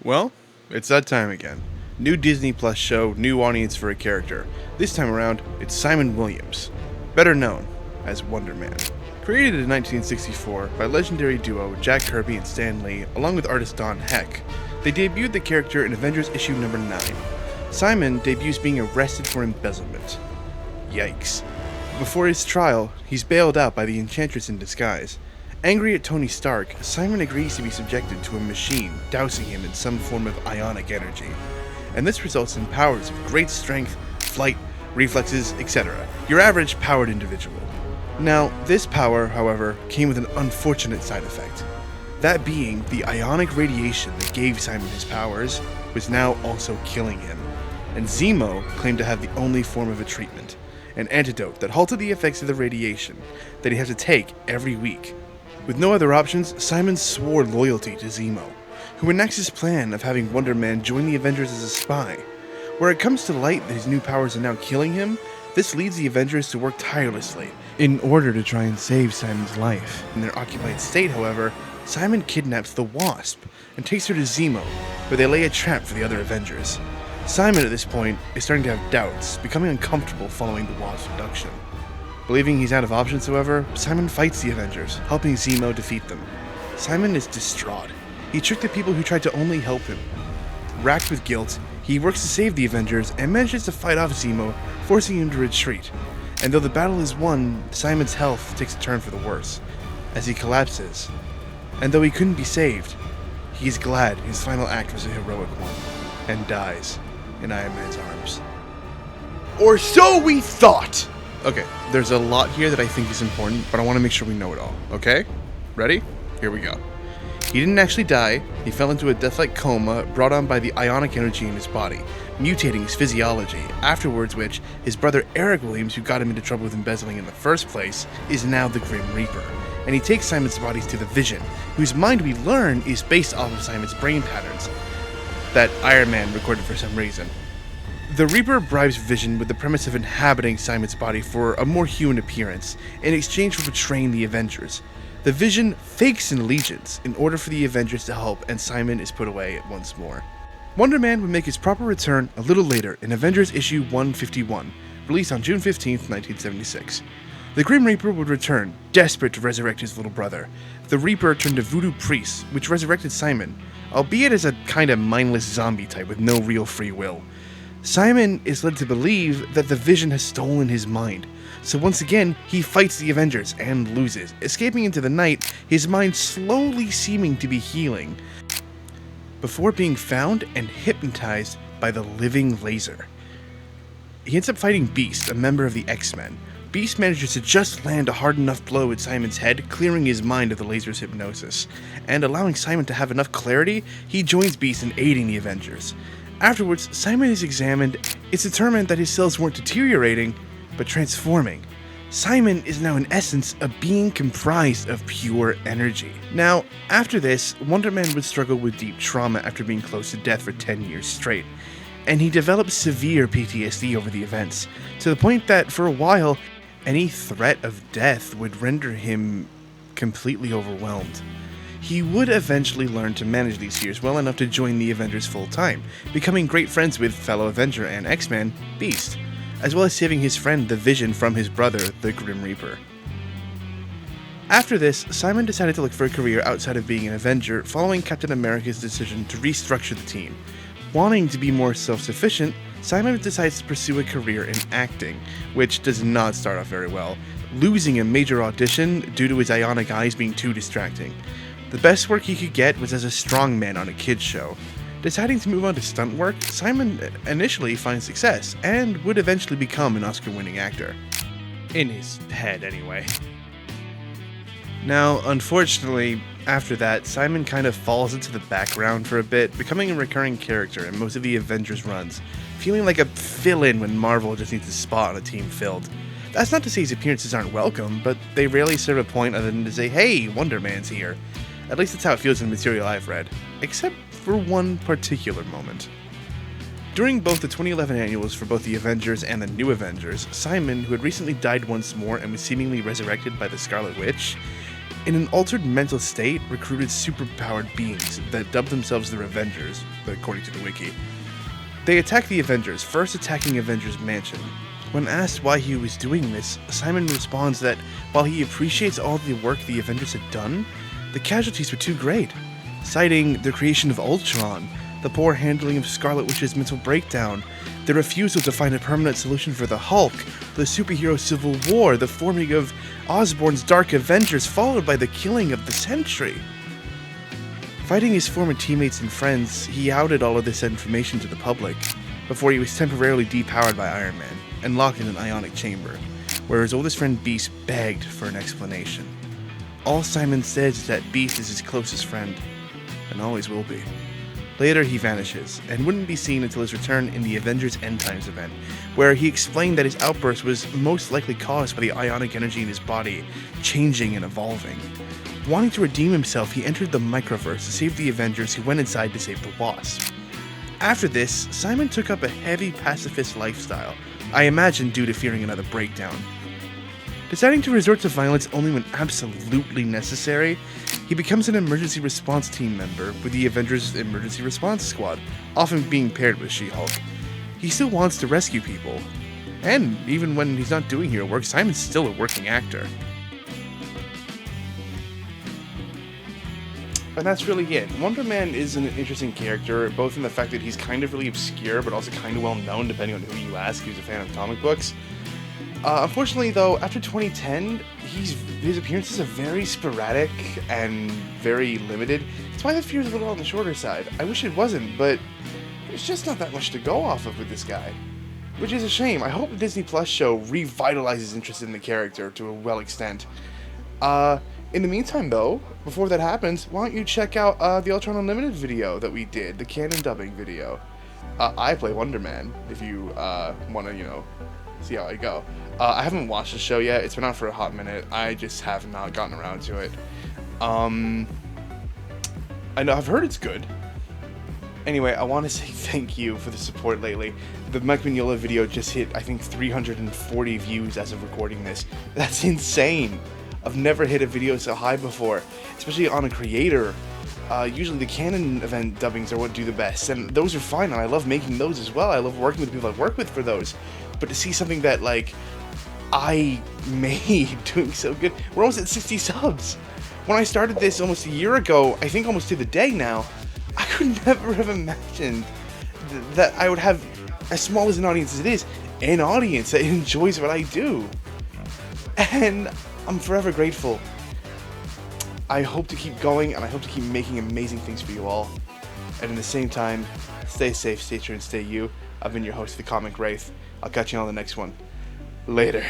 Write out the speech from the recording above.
Well, it's that time again. New Disney Plus show, new audience for a character. This time around, it's Simon Williams, better known as Wonder Man. Created in 1964 by legendary duo Jack Kirby and Stan Lee, along with artist Don Heck, they debuted the character in Avengers issue number 9. Simon debuts being arrested for embezzlement. Yikes. Before his trial, he's bailed out by the Enchantress in disguise. Angry at Tony Stark, Simon agrees to be subjected to a machine, dousing him in some form of ionic energy. And this results in powers of great strength, flight, reflexes, etc. Your average powered individual. Now, this power, however, came with an unfortunate side effect. That being, the ionic radiation that gave Simon his powers was now also killing him. And Zemo claimed to have the only form of a treatment, an antidote that halted the effects of the radiation that he had to take every week. With no other options, Simon swore loyalty to Zemo, who enacts his plan of having Wonder Man join the Avengers as a spy. Where it comes to light that his new powers are now killing him, this leads the Avengers to work tirelessly in order to try and save Simon's life. In their occupied state, however, Simon kidnaps the Wasp and takes her to Zemo, where they lay a trap for the other Avengers. Simon at this point is starting to have doubts, becoming uncomfortable following the Wasp's abduction. Believing he's out of options, however, Simon fights the Avengers, helping Zemo defeat them. Simon is distraught. He tricked the people who tried to only help him. Racked with guilt, he works to save the Avengers and manages to fight off Zemo, forcing him to retreat. And though the battle is won, Simon's health takes a turn for the worse, as he collapses. And though he couldn't be saved, he is glad his final act was a heroic one, and dies in Iron Man's arms. Or so we thought! Okay, there's a lot here that I think is important, but I want to make sure we know it all, okay? Ready? Here we go. He didn't actually die. He fell into a death-like coma brought on by the ionic energy in his body, mutating his physiology, afterwards which his brother Eric Williams, who got him into trouble with embezzling in the first place, is now the Grim Reaper. And he takes Simon's bodies to the Vision, whose mind we learn is based off of Simon's brain patterns that Iron Man recorded for some reason. The Reaper bribes Vision with the premise of inhabiting Simon's body for a more human appearance, in exchange for betraying the Avengers. The Vision fakes an allegiance in order for the Avengers to help, and Simon is put away once more. Wonder Man would make his proper return a little later in Avengers issue 151, released on June 15, 1976. The Grim Reaper would return, desperate to resurrect his little brother. The Reaper turned to voodoo priests, which resurrected Simon, albeit as a kinda mindless zombie type with no real free will. Simon is led to believe that the Vision has stolen his mind, so once again, he fights the Avengers and loses, escaping into the night, his mind slowly seeming to be healing, before being found and hypnotized by the living laser. He ends up fighting Beast, a member of the X-Men. Beast manages to just land a hard enough blow at Simon's head, clearing his mind of the laser's hypnosis, and allowing Simon to have enough clarity, he joins Beast in aiding the Avengers. Afterwards, Simon is examined. It's determined that his cells weren't deteriorating, but transforming. Simon is now in essence a being comprised of pure energy. Now, after this, Wonder Man would struggle with deep trauma after being close to death for 10 years straight, and he developed severe PTSD over the events, to the point that for a while, any threat of death would render him completely overwhelmed. He would eventually learn to manage these fears well enough to join the Avengers full-time, becoming great friends with fellow Avenger and X-Man, Beast, as well as saving his friend the Vision from his brother, the Grim Reaper. After this, Simon decided to look for a career outside of being an Avenger, following Captain America's decision to restructure the team. Wanting to be more self-sufficient, Simon decides to pursue a career in acting, which does not start off very well, losing a major audition due to his ionic eyes being too distracting. The best work he could get was as a strongman on a kids show. Deciding to move on to stunt work, Simon initially finds success, and would eventually become an Oscar-winning actor. In his head, anyway. Now, unfortunately, after that, Simon kind of falls into the background for a bit, becoming a recurring character in most of the Avengers runs, feeling like a fill-in when Marvel just needs a spot on a team filled. That's not to say his appearances aren't welcome, but they rarely serve a point other than to say, hey, Wonder Man's here. At least that's how it feels in the material I've read, except for one particular moment. During both the 2011 annuals for both the Avengers and the New Avengers, Simon, who had recently died once more and was seemingly resurrected by the Scarlet Witch, In an altered mental state, recruited superpowered beings that dubbed themselves the Revengers, according to the wiki. They attack the Avengers, first attacking Avengers Mansion. When asked why he was doing this, Simon responds that while he appreciates all the work the Avengers had done, the casualties were too great, citing the creation of Ultron, the poor handling of Scarlet Witch's mental breakdown, the refusal to find a permanent solution for the Hulk, the superhero civil war, the forming of Osborn's Dark Avengers, followed by the killing of the Sentry. Fighting his former teammates and friends, he outed all of this information to the public, before he was temporarily depowered by Iron Man and locked in an Ionic chamber, where his oldest friend Beast begged for an explanation. All Simon says is that Beast is his closest friend, and always will be. Later, he vanishes, and wouldn't be seen until his return in the Avengers End Times event, where he explained that his outburst was most likely caused by the ionic energy in his body changing and evolving. Wanting to redeem himself, he entered the Microverse to save the Avengers, who went inside to save the Wasp. After this, Simon took up a heavy pacifist lifestyle, I imagine due to fearing another breakdown. Deciding to resort to violence only when absolutely necessary, he becomes an emergency response team member with the Avengers Emergency Response Squad, often being paired with She-Hulk. He still wants to rescue people, and even when he's not doing hero work, Simon's still a working actor. And that's really it. Wonder Man is an interesting character, both in the fact that he's kind of really obscure, but also kind of well known, depending on who you ask who's a fan of comic books. Unfortunately, though, after 2010, his appearances are very sporadic and very limited. That's why the fear is a little on the shorter side. I wish it wasn't, but there's just not that much to go off of with this guy. Which is a shame. I hope the Disney Plus show revitalizes interest in the character to a well extent. In the meantime, though, before that happens, why don't you check out the Ultron Unlimited video that we did, the canon dubbing video. I play Wonder Man, if you want to, see how I go. I haven't watched the show yet. It's been out for a hot minute. I just have not gotten around to it. I know I've heard it's good. Anyway, I want to say thank you for the support lately. The Mike Mignola video just hit, I think, 340 views as of recording this. That's insane. I've never hit a video so high before, especially on a creator. Usually the canon event dubbings are what do the best, and those are fine, and I love making those as well. I love working with people I work with for those. But to see something that, I made doing so good, we're almost at 60 subs. When I started this almost a year ago, I think almost to the day now, I could never have imagined that I would have, as small as an audience as it is, an audience that enjoys what I do. And I'm forever grateful. I hope to keep going, and I hope to keep making amazing things for you all. And at the same time, stay safe, stay true, and stay you. I've been your host, The Comic Wraith. I'll catch you on the next one. Later.